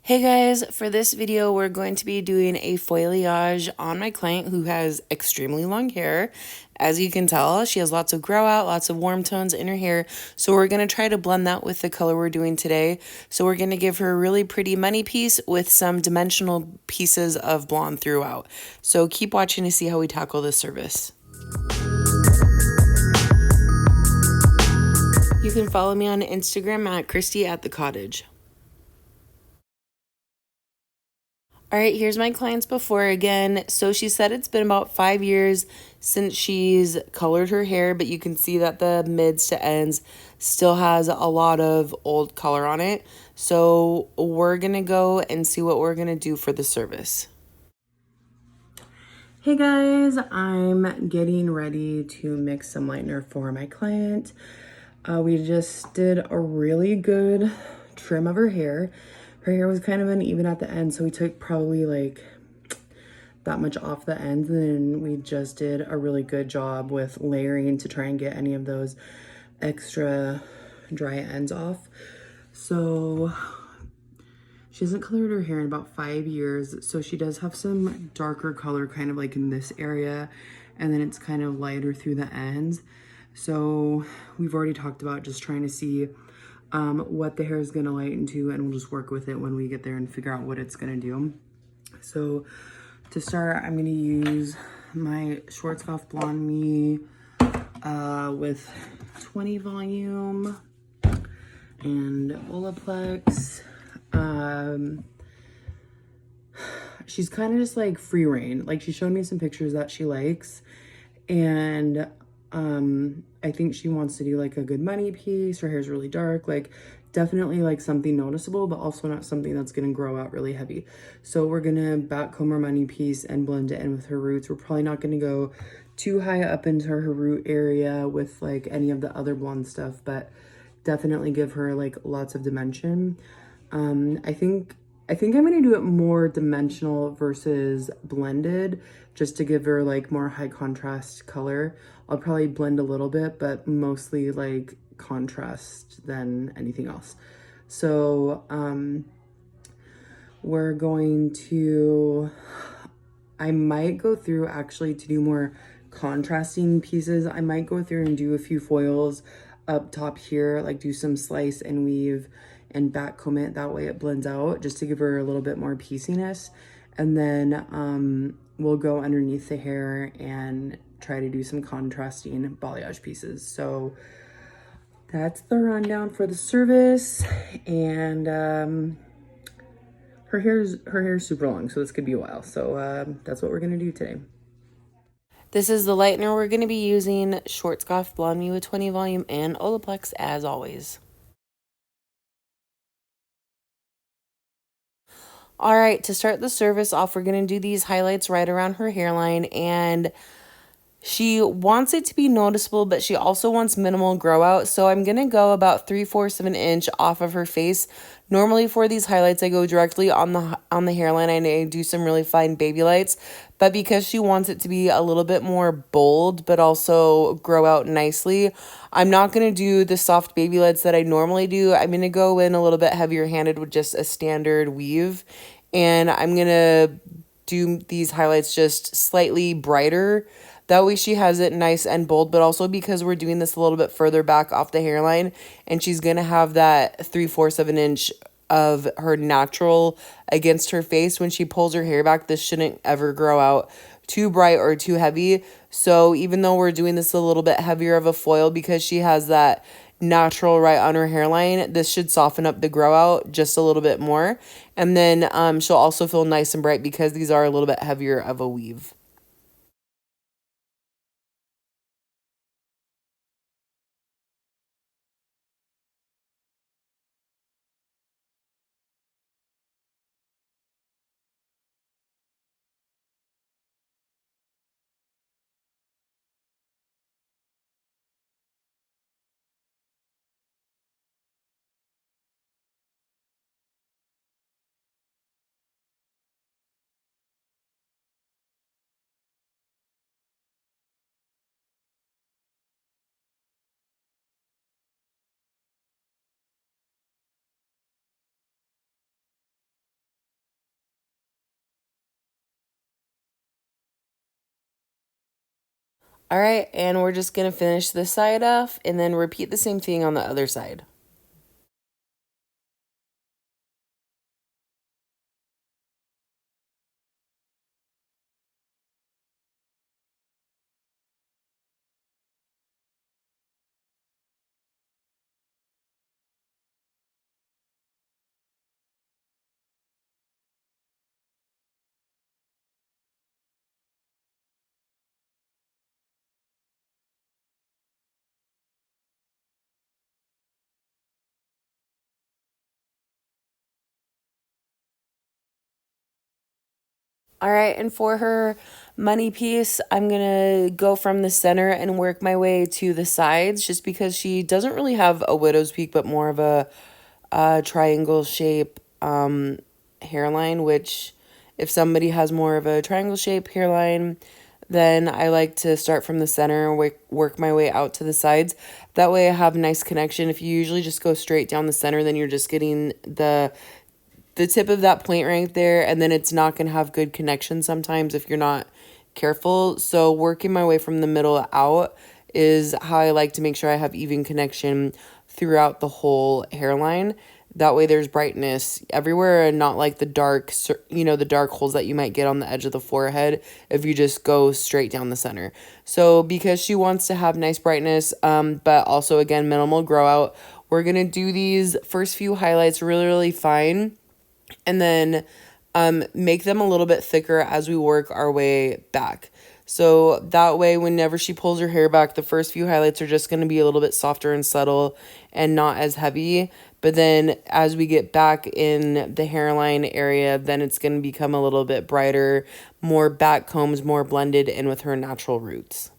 Hey guys, for this video we're going to be doing a foilayage on my client who has extremely long hair. As you can tell, she has lots of grow out, lots of warm tones in her hair, so we're going to try to blend that with the color we're doing today. So we're going to give her a really pretty money piece with some dimensional pieces of blonde throughout. So keep watching to see how we tackle this service. You can follow me on Instagram at Christy@the_cottage. All right, here's my clients before again. So she said it's been about 5 years since she's colored her hair, but you can see that the mids to ends still has a lot of old color on it. So we're gonna go and see what we're gonna do for the service. Hey guys, I'm getting ready to mix some lightener for my client. We just did a really good trim of her hair. Her hair was kind of uneven at the end, so we took probably like that much off the ends, and then we just did a really good job with layering to try and get any of those extra dry ends off. So she hasn't colored her hair in about 5 years, so she does have some darker color kind of like in this area, and then it's kind of lighter through the ends. So we've already talked about just trying to see what the hair is gonna lighten to, and we'll just work with it when we get there and figure out what it's gonna do. So to start, I'm gonna use my Schwarzkopf Blonde Me with 20 volume and Olaplex. She's kind of just like free reign. Like, she showed me some pictures that she likes, and I think she wants to do like a good money piece. Her hair's really dark, like definitely like something noticeable, but also not something that's gonna grow out really heavy. So we're gonna backcomb her money piece and blend it in with her roots. We're probably not gonna go too high up into her root area with like any of the other blonde stuff, but definitely give her like lots of dimension. I think I'm gonna do it more dimensional versus blended, just to give her like more high contrast color. I'll probably blend a little bit, but mostly like contrast than anything else. So we're going to, I might go through actually to do more contrasting pieces. I might go through and do a few foils up top here, like do some slice and weave and back comb it. That way it blends out, just to give her a little bit more pieciness. And then we'll go underneath the hair and try to do some contrasting balayage pieces. So that's the rundown for the service. And her hair's super long, so this could be a while. So that's what we're gonna do today. This is the lightener we're going to be using, Schwarzkopf Blonde Me with 20 volume and Olaplex as always. All right, to start the service off, we're going to do these highlights right around her hairline, and she wants it to be noticeable, but she also wants minimal grow out. So I'm going to go about 3/4 of an inch off of her face. Normally for these highlights, I go directly on the hairline and I do some really fine baby lights. But because she wants it to be a little bit more bold, but also grow out nicely, I'm not going to do the soft baby lights that I normally do. I'm going to go in a little bit heavier handed with just a standard weave. And I'm going to do these highlights just slightly brighter. That way she has it nice and bold, but also because we're doing this a little bit further back off the hairline, and she's going to have that 3/4 of an inch of her natural against her face. When she pulls her hair back, this shouldn't ever grow out too bright or too heavy. So even though we're doing this a little bit heavier of a foil because she has that natural right on her hairline, this should soften up the grow out just a little bit more. And then she'll also feel nice and bright because these are a little bit heavier of a weave. All right, and we're just going to finish this side off and then repeat the same thing on the other side. All right, and for her money piece, I'm gonna go from the center and work my way to the sides just because she doesn't really have a widow's peak, but more of a triangle shape hairline, which if somebody has more of a triangle shape hairline, then I like to start from the center and work my way out to the sides. That way I have a nice connection. If you usually just go straight down the center, then you're just getting the tip of that point right there, and then it's not going to have good connection sometimes if you're not careful. So working my way from the middle out is how I like to make sure I have even connection throughout the whole hairline. That way there's brightness everywhere and not like the dark, the dark holes that you might get on the edge of the forehead if you just go straight down the center. So because she wants to have nice brightness, but also again, minimal grow out, we're going to do these first few highlights really, really fine and then make them a little bit thicker as we work our way back. So that way, whenever she pulls her hair back, the first few highlights are just going to be a little bit softer and subtle and not as heavy. But then as we get back in the hairline area, then it's going to become a little bit brighter, more back combs, more blended in with her natural roots.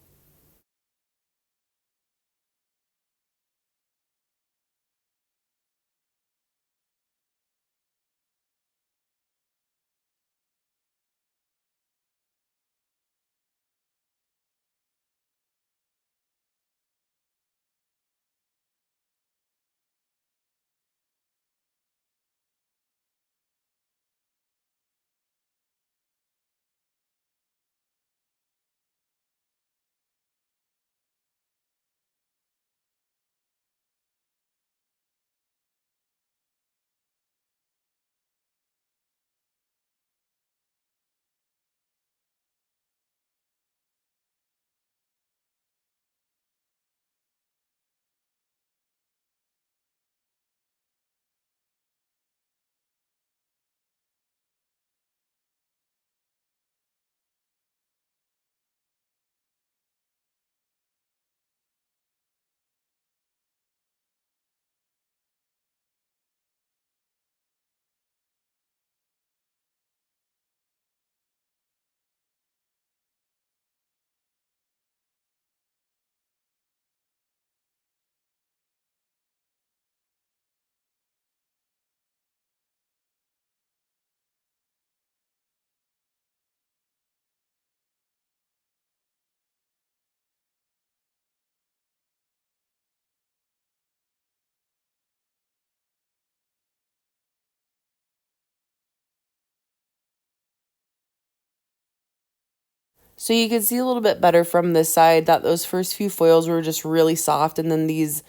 So you can see a little bit better from this side that those first few foils were just really soft, and then these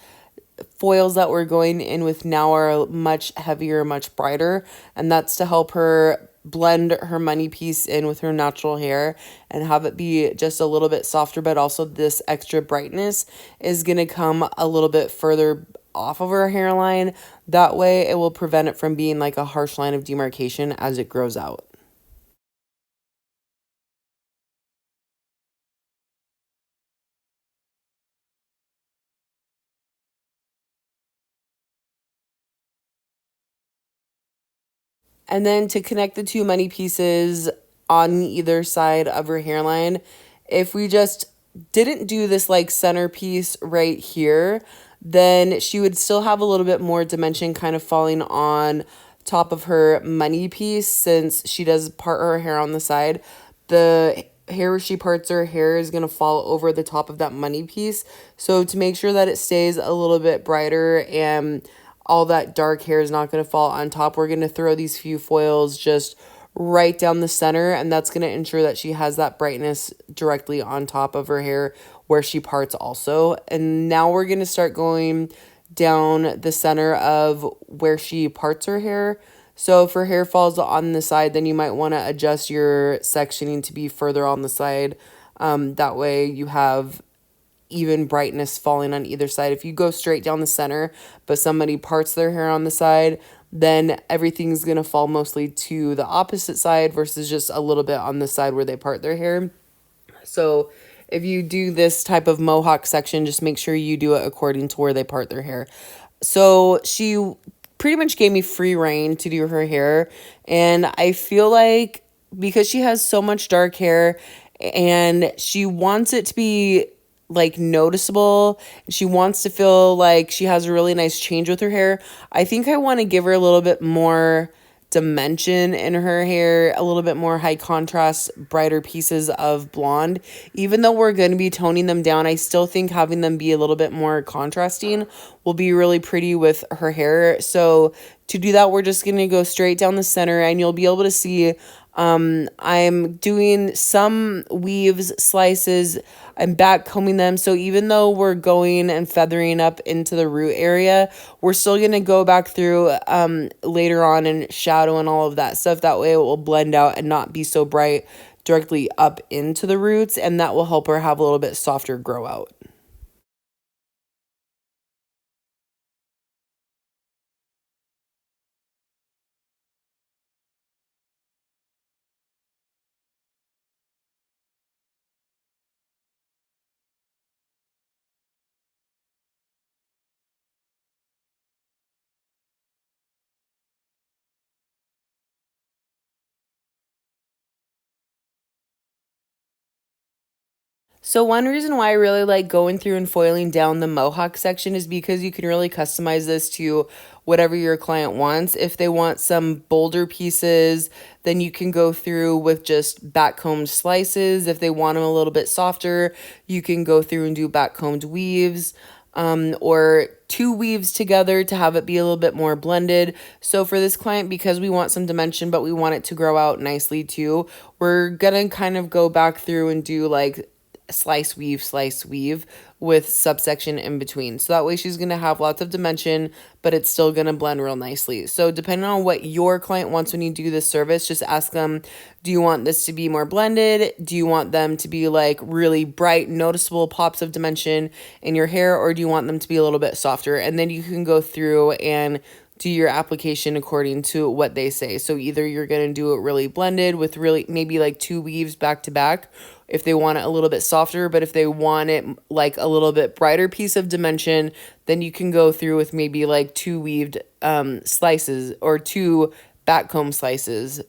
foils that we're going in with now are much heavier, much brighter, and that's to help her blend her money piece in with her natural hair and have it be just a little bit softer, but also this extra brightness is going to come a little bit further off of her hairline. That way it will prevent it from being like a harsh line of demarcation as it grows out. And then to connect the two money pieces on either side of her hairline, if we just didn't do this like centerpiece right here, then she would still have a little bit more dimension kind of falling on top of her money piece since she does part her hair on the side. The hair where she parts her hair is going to fall over the top of that money piece. So to make sure that it stays a little bit brighter and all that dark hair is not going to fall on top, we're going to throw these few foils just right down the center, and that's going to ensure that she has that brightness directly on top of her hair where she parts also. And now we're going to start going down the center of where she parts her hair. So if her hair falls on the side, then you might want to adjust your sectioning to be further on the side. That way you have even brightness falling on either side. If you go straight down the center, but somebody parts their hair on the side, then everything's going to fall mostly to the opposite side versus just a little bit on the side where they part their hair. So if you do this type of mohawk section, just make sure you do it according to where they part their hair. So she pretty much gave me free reign to do her hair, and I feel like because she has so much dark hair and she wants it to be like noticeable, she wants to feel like she has a really nice change with her hair, I think I want to give her a little bit more dimension in her hair, a little bit more high contrast, brighter pieces of blonde. Even though we're going to be toning them down, I still think having them be a little bit more contrasting will be really pretty with her hair. So to do that, we're just going to go straight down the center, and you'll be able to see I'm doing some weaves, slices, I'm back combing them. So even though we're going and feathering up into the root area, we're still going to go back through later on and shadow and all of that stuff. That way it will blend out and not be so bright directly up into the roots, and that will help her have a little bit softer grow out. So one reason why I really like going through and foiling down the Mohawk section is because you can really customize this to whatever your client wants. If they want some bolder pieces, then you can go through with just backcombed slices. If they want them a little bit softer, you can go through and do backcombed weaves. Or two weaves together to have it be a little bit more blended. So for this client, because we want some dimension, but we want it to grow out nicely too, we're gonna kind of go back through and do like slice weave with subsection in between. So that way she's going to have lots of dimension, but it's still going to blend real nicely. So depending on what your client wants when you do this service, just ask them, do you want this to be more blended? Do you want them to be like really bright, noticeable pops of dimension in your hair? Or do you want them to be a little bit softer? And then you can go through and do your application according to what they say. So either you're going to do it really blended with really maybe like two weaves back to back if they want it a little bit softer, but if they want it like a little bit brighter piece of dimension, then you can go through with maybe like two weaved slices or two backcomb slices.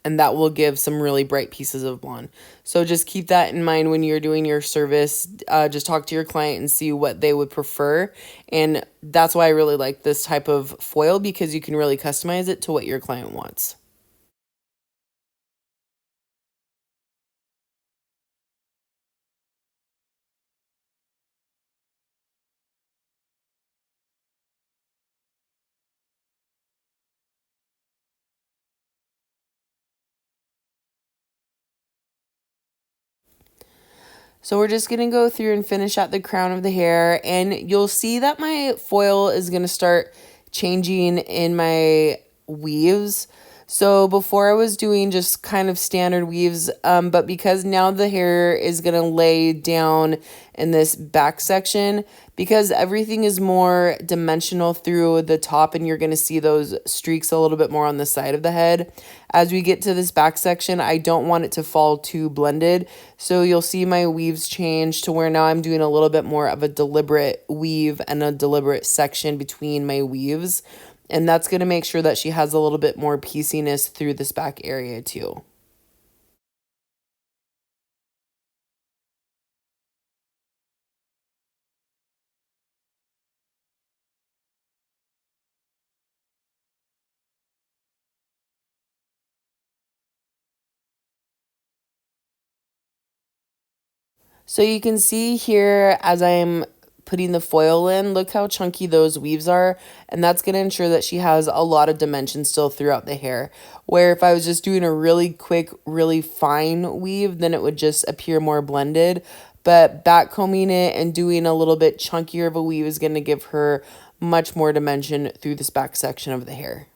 And that will give some really bright pieces of blonde. So just keep that in mind when you're doing your service. Just talk to your client and see what they would prefer. And that's why I really like this type of foil, because you can really customize it to what your client wants. So we're just going to go through and finish out the crown of the hair, and you'll see that my foil is going to start changing in my weaves. So before I was doing just kind of standard weaves, but because now the hair is going to lay down in this back section, because everything is more dimensional through the top and you're going to see those streaks a little bit more on the side of the head. As we get to this back section, I don't want it to fall too blended. So you'll see my weaves change to where now I'm doing a little bit more of a deliberate weave and a deliberate section between my weaves. And that's going to make sure that she has a little bit more pieciness through this back area too. So you can see here as I'm putting the foil in, look how chunky those weaves are. And that's going to ensure that she has a lot of dimension still throughout the hair. Where if I was just doing a really quick, really fine weave, then it would just appear more blended. But back combing it and doing a little bit chunkier of a weave is going to give her much more dimension through this back section of the hair.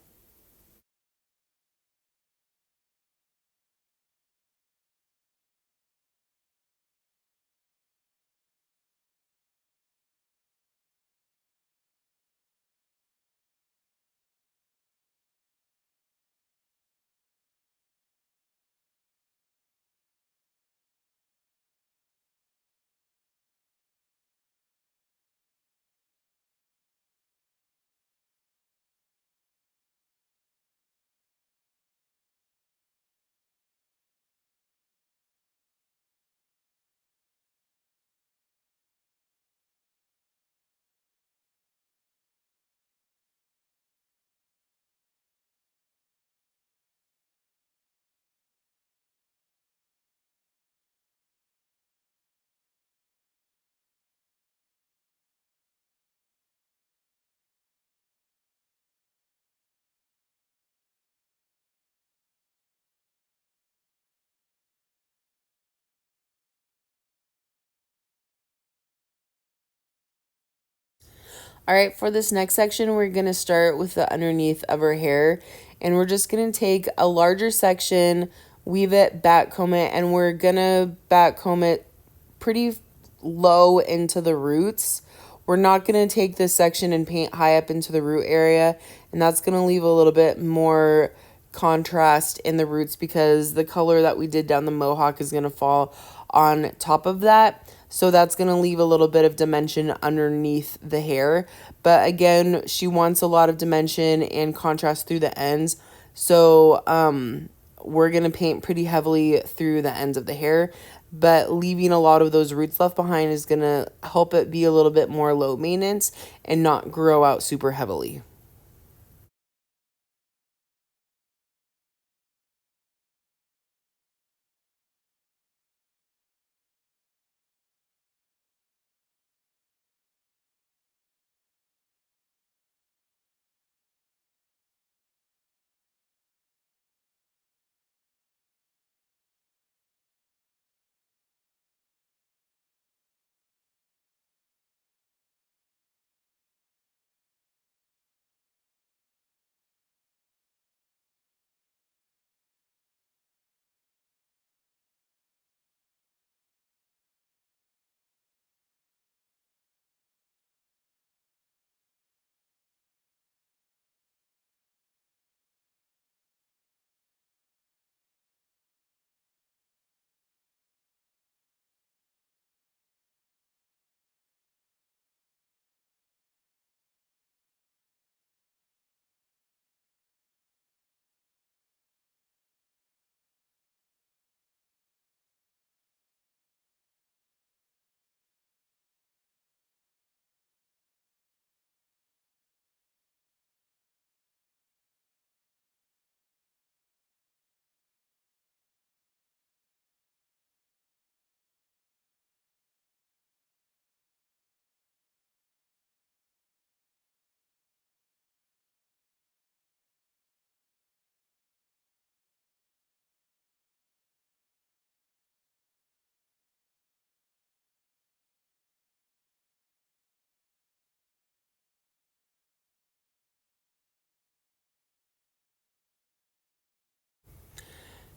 All right, for this next section, we're going to start with the underneath of her hair. And we're just going to take a larger section, weave it, back comb it, and we're going to back comb it pretty low into the roots. We're not going to take this section and paint high up into the root area. And that's going to leave a little bit more contrast in the roots because the color that we did down the mohawk is going to fall on top of that. So that's going to leave a little bit of dimension underneath the hair. But again, she wants a lot of dimension and contrast through the ends. So we're going to paint pretty heavily through the ends of the hair. But leaving a lot of those roots left behind is going to help it be a little bit more low maintenance and not grow out super heavily.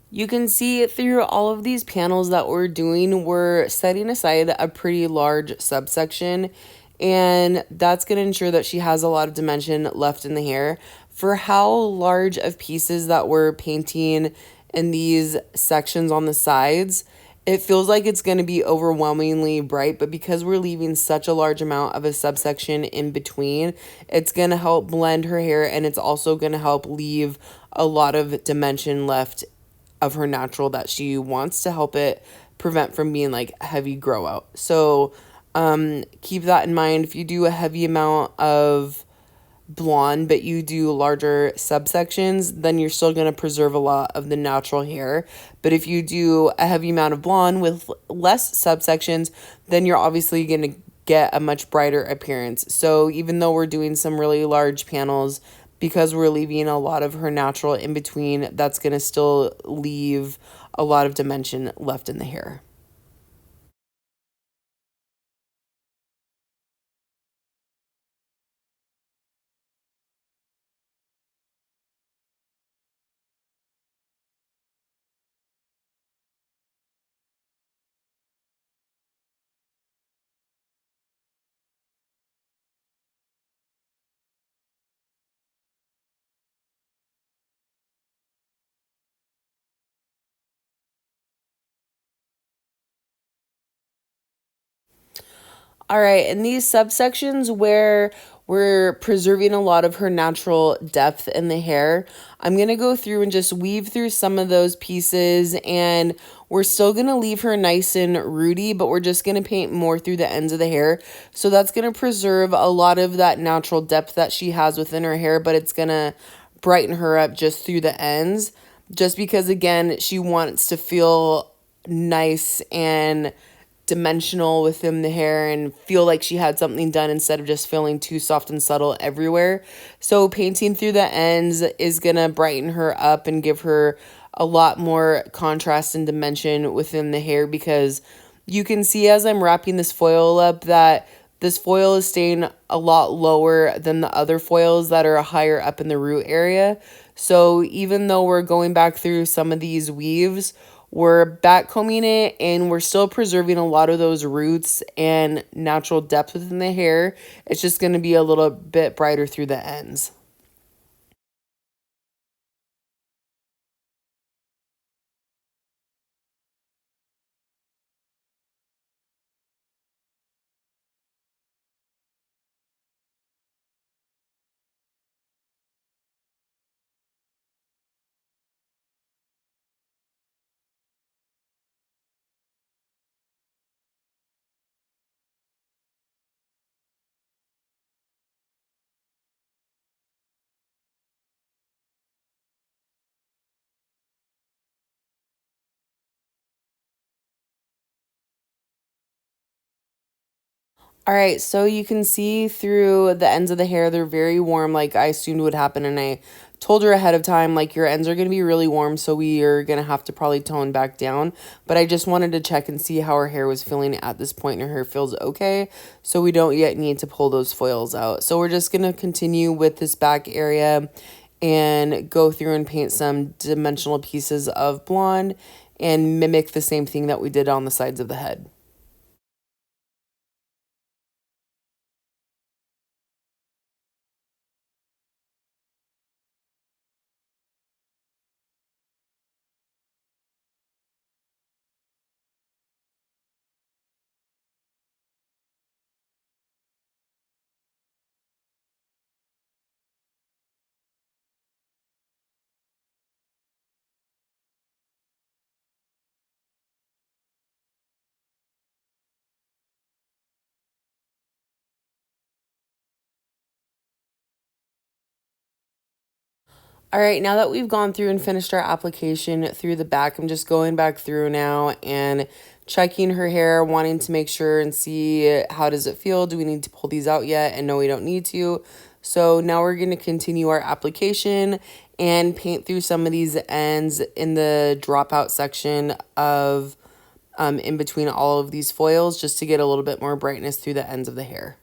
You can see through all of these panels that we're doing, we're setting aside a pretty large subsection, and that's going to ensure that she has a lot of dimension left in the hair. For how large of pieces that we're painting in these sections on the sides, it feels like it's going to be overwhelmingly bright, but because we're leaving such a large amount of a subsection in between, it's going to help blend her hair, and it's also going to help leave a lot of dimension left of her natural that she wants to help it prevent from being like heavy grow out. So keep that in mind. If you do a heavy amount of blonde but you do larger subsections, then you're still going to preserve a lot of the natural hair. But if you do a heavy amount of blonde with less subsections, then you're obviously going to get a much brighter appearance. So even though we're doing some really large panels, because we're leaving a lot of her natural in between, that's going to still leave a lot of dimension left in the hair. All right, in these subsections where we're preserving a lot of her natural depth in the hair, I'm going to go through and just weave through some of those pieces, and we're still going to leave her nice and rooty, but we're just going to paint more through the ends of the hair. So that's going to preserve a lot of that natural depth that she has within her hair, but it's going to brighten her up just through the ends, just because, again, she wants to feel nice and dimensional within the hair and feel like she had something done instead of just feeling too soft and subtle everywhere. So painting through the ends is going to brighten her up and give her a lot more contrast and dimension within the hair, because you can see as I'm wrapping this foil up that this foil is staying a lot lower than the other foils that are higher up in the root area. So even though we're going back through some of these weaves, we're backcombing it and we're still preserving a lot of those roots and natural depth within the hair. It's just going to be a little bit brighter through the ends. All right, so you can see through the ends of the hair, they're very warm, like I assumed would happen. And I told her ahead of time, like, your ends are going to be really warm, so we are going to have to probably tone back down. But I just wanted to check and see how her hair was feeling at this point, and her hair feels okay. So we don't yet need to pull those foils out. So we're just going to continue with this back area and go through and paint some dimensional pieces of blonde and mimic the same thing that we did on the sides of the head. All right, now that we've gone through and finished our application through the back, I'm just going back through now and checking her hair, wanting to make sure and see how does it feel. Do we need to pull these out yet? And no, we don't need to. So now we're going to continue our application and paint through some of these ends in the dropout section of in between all of these foils, just to get a little bit more brightness through the ends of the hair.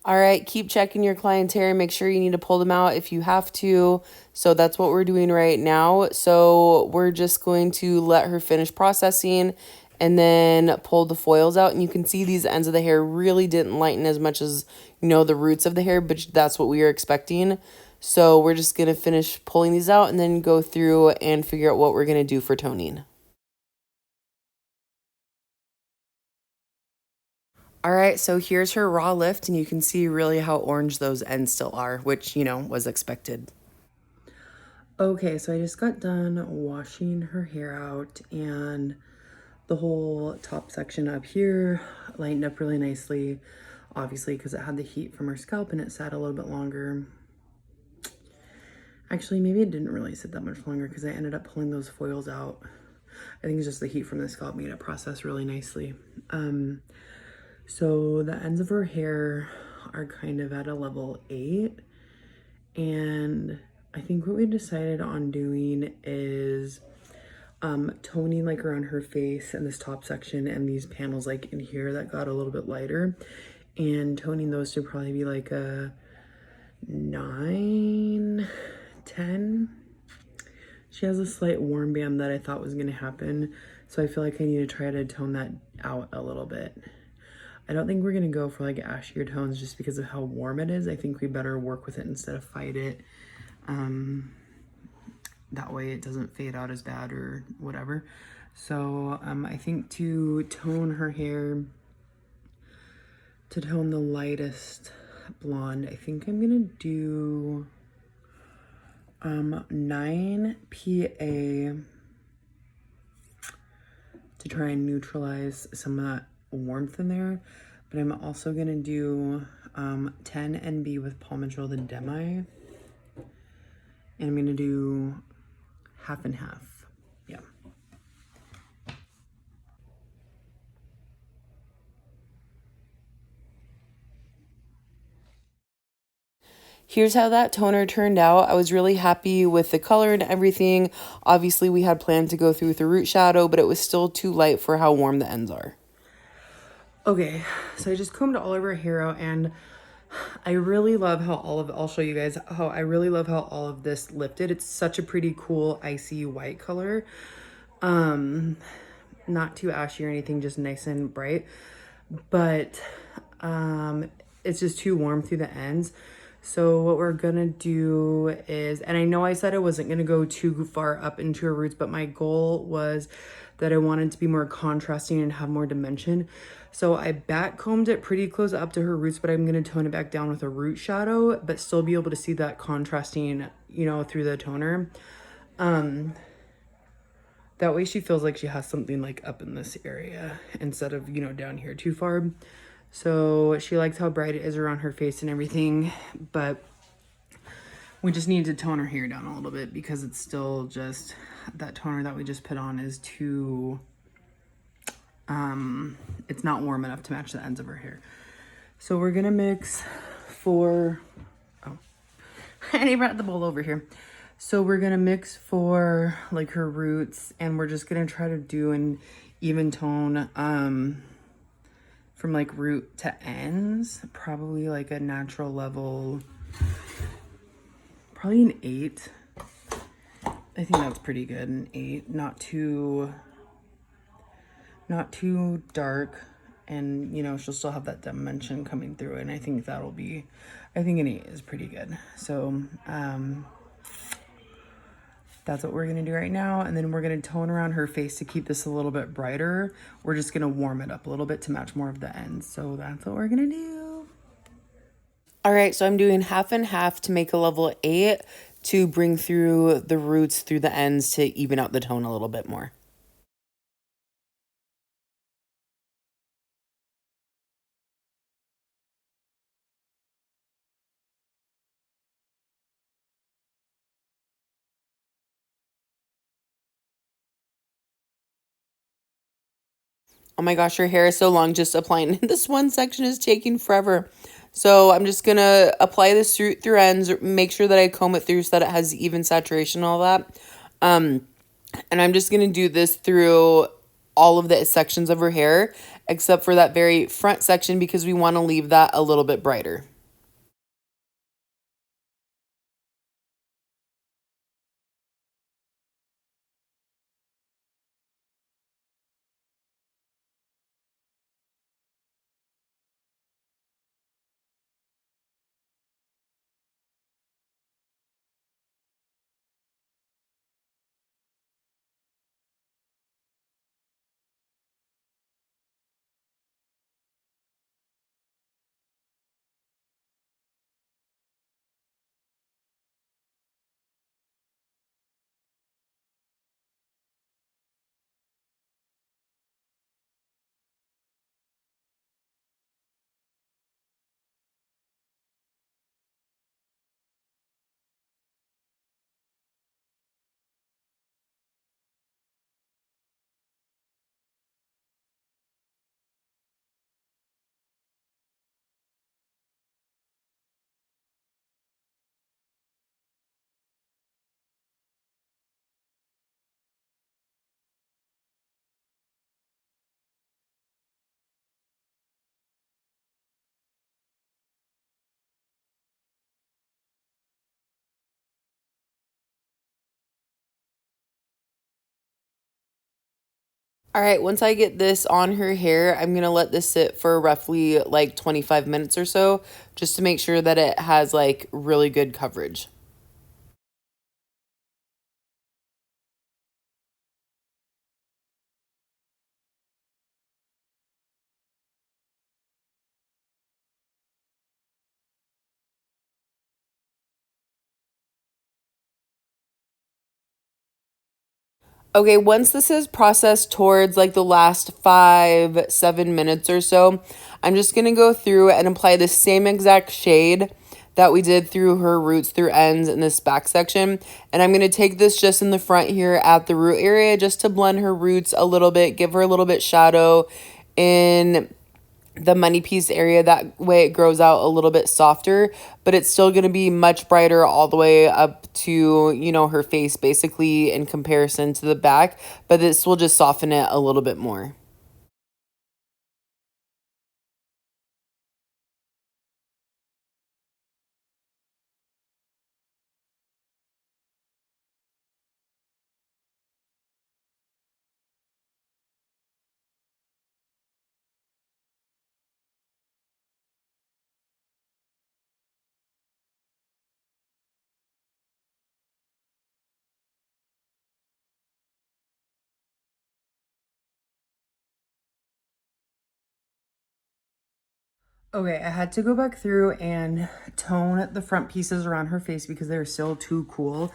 All right, keep checking your client's hair. Make sure you need to pull them out if you have to. So that's what we're doing right now. So we're just going to let her finish processing and then pull the foils out. And you can see these ends of the hair really didn't lighten as much as, the roots of the hair, but that's what we were expecting. So we're just going to finish pulling these out and then go through and figure out what we're going to do for toning. All right, so here's her raw lift, and you can see really how orange those ends still are, which, was expected. Okay, so I just got done washing her hair out, and the whole top section up here lightened up really nicely, obviously because it had the heat from her scalp and it sat a little bit longer. Actually, maybe it didn't really sit that much longer because I ended up pulling those foils out. I think it's just the heat from the scalp made it process really nicely. So the ends of her hair are kind of at a level 8. And I think what we decided on doing is toning like around her face and this top section and these panels like in here that got a little bit lighter. And toning those to probably be like a 9, 10. She has a slight warm band that I thought was going to happen. So I feel like I need to try to tone that out a little bit. I don't think we're going to go for like ashier tones just because of how warm it is. I think we better work with it instead of fight it. That way it doesn't fade out as bad or whatever. So I think to tone her hair, to tone the lightest blonde, I think I'm going to do 9 PA to try and neutralize some of that warmth in there, but I'm also gonna do 10 NB with Palmitoyl the Demi, and I'm gonna do half and half. Yeah. Here's how that toner turned out. I was really happy with the color and everything. Obviously, we had planned to go through with the root shadow, but it was still too light for how warm the ends are. Okay, so I just combed all of her hair out, and I really love how I'll show you guys how I really love how all of this lifted. It's such a pretty cool icy white color. Not too ashy or anything, just nice and bright. But it's just too warm through the ends. So what we're gonna do is, and I know I said I wasn't gonna go too far up into her roots, but my goal was that I wanted to be more contrasting and have more dimension. So I back combed it pretty close up to her roots, but I'm gonna tone it back down with a root shadow, but still be able to see that contrasting, through the toner. That way she feels like she has something like up in this area instead of, down here too far. So she likes how bright it is around her face and everything, but we just need to tone her hair down a little bit because it's still just, that toner that we just put on is too, it's not warm enough to match the ends of her hair. So we're gonna mix for, and he brought the bowl over here. So we're gonna mix for like her roots, and we're just gonna try to do an even tone, from like root to ends, probably like a natural level, probably an 8. I think that's pretty good, an 8, not too dark, and she'll still have that dimension coming through it, and I think an 8 is pretty good. So that's what we're gonna do right now, and then we're gonna tone around her face to keep this a little bit brighter. We're just gonna warm it up a little bit to match more of the ends. So that's what we're gonna do. All right, so I'm doing half and half to make a level 8 to bring through the roots through the ends to even out the tone a little bit more. Oh my gosh, her hair is so long, just applying. This one section is taking forever. So I'm just going to apply this through ends, make sure that I comb it through so that it has even saturation and all that. And I'm just going to do this through all of the sections of her hair, except for that very front section because we want to leave that a little bit brighter. All right, once I get this on her hair, I'm going to let this sit for roughly like 25 minutes or so, just to make sure that it has like really good coverage. Okay, once this is processed towards like the last 5, 7 minutes or so, I'm just gonna go through and apply the same exact shade that we did through her roots through ends in this back section. And I'm gonna take this just in the front here at the root area just to blend her roots a little bit, give her a little bit shadow in the money piece area. That way it grows out a little bit softer, but it's still going to be much brighter all the way up to, you know, her face basically in comparison to the back, but this will just soften it a little bit more. Okay, I had to go back through and tone the front pieces around her face because they were still too cool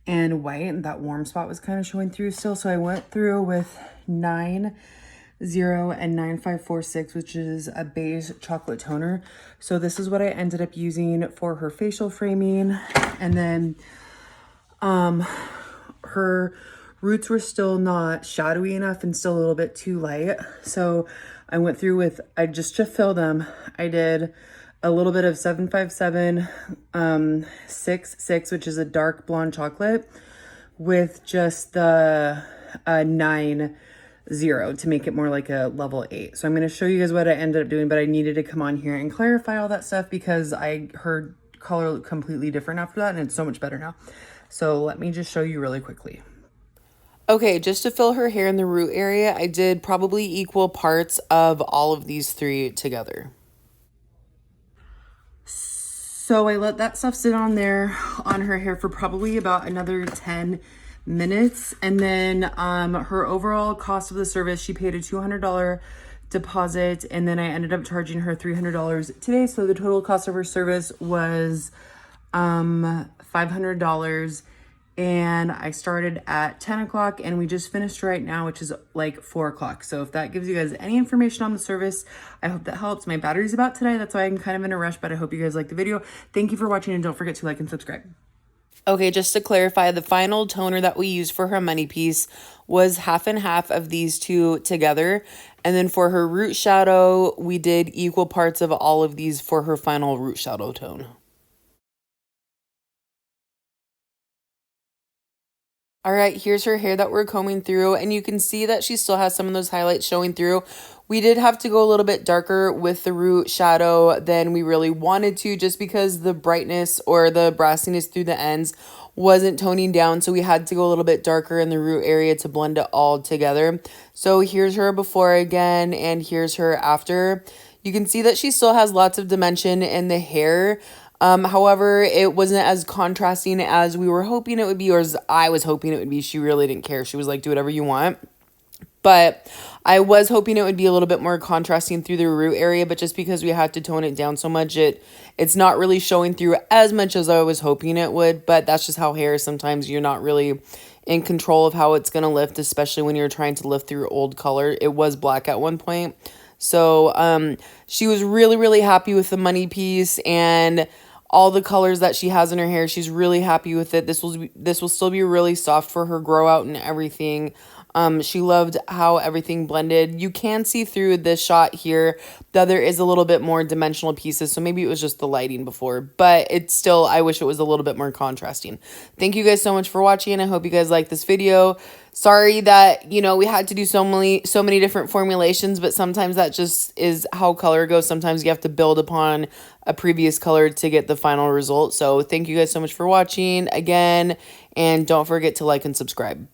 and white, and that warm spot was kind of showing through still. So I went through with 90 and 9546, which is a beige chocolate toner. So this is what I ended up using for her facial framing. And then her roots were still not shadowy enough and still a little bit too light. So I went through with, just to fill them, I did a little bit of 757 66, which is a dark blonde chocolate, with just the 90 to make it more like a level 8. So I'm going to show you guys what I ended up doing, but I needed to come on here and clarify all that stuff because I heard color look completely different after that, and it's so much better now. So let me just show you really quickly. Okay, just to fill her hair in the root area, I did probably equal parts of all of these three together. So I let that stuff sit on there on her hair for probably about another 10 minutes. And then her overall cost of the service, she paid a $200 deposit, and then I ended up charging her $300 today. So the total cost of her service was $500. And I started at 10 o'clock and we just finished right now, which is like 4 o'clock. So if that gives you guys any information on the service, I hope that helps. My battery's about today. That's why I'm kind of in a rush, but I hope you guys like the video. Thank you for watching, and don't forget to like and subscribe. Okay, just to clarify, the final toner that we used for her money piece was half and half of these two together. And then for her root shadow, we did equal parts of all of these for her final root shadow tone. All right, here's her hair that we're combing through, and you can see that she still has some of those highlights showing through. We did have to go a little bit darker with the root shadow than we really wanted to, just because the brightness or the brassiness through the ends wasn't toning down, so we had to go a little bit darker in the root area to blend it all together. So here's her before again, and here's her after. You can see that she still has lots of dimension in the hair. However, it wasn't as contrasting as we were hoping it would be, or as I was hoping it would be. She really didn't care. She was like, do whatever you want. But I was hoping it would be a little bit more contrasting through the root area, but just because we had to tone it down so much, it's not really showing through as much as I was hoping it would. But that's just how hair is. Sometimes you're not really in control of how it's going to lift, especially when you're trying to lift through old color. It was black at one point. So she was really, really happy with the money piece and all the colors that she has in her hair. She's really happy with it. This will still be really soft for her grow out and everything. She loved how everything blended. You can see through this shot here that there is a little bit more dimensional pieces, so maybe it was just the lighting before, but it's still, I wish it was a little bit more contrasting. Thank you guys so much for watching. I hope you guys like this video. Sorry that, you know, we had to do so many different formulations, but sometimes that just is how color goes. Sometimes you have to build upon a previous color to get the final result. So thank you guys so much for watching again, and don't forget to like and subscribe.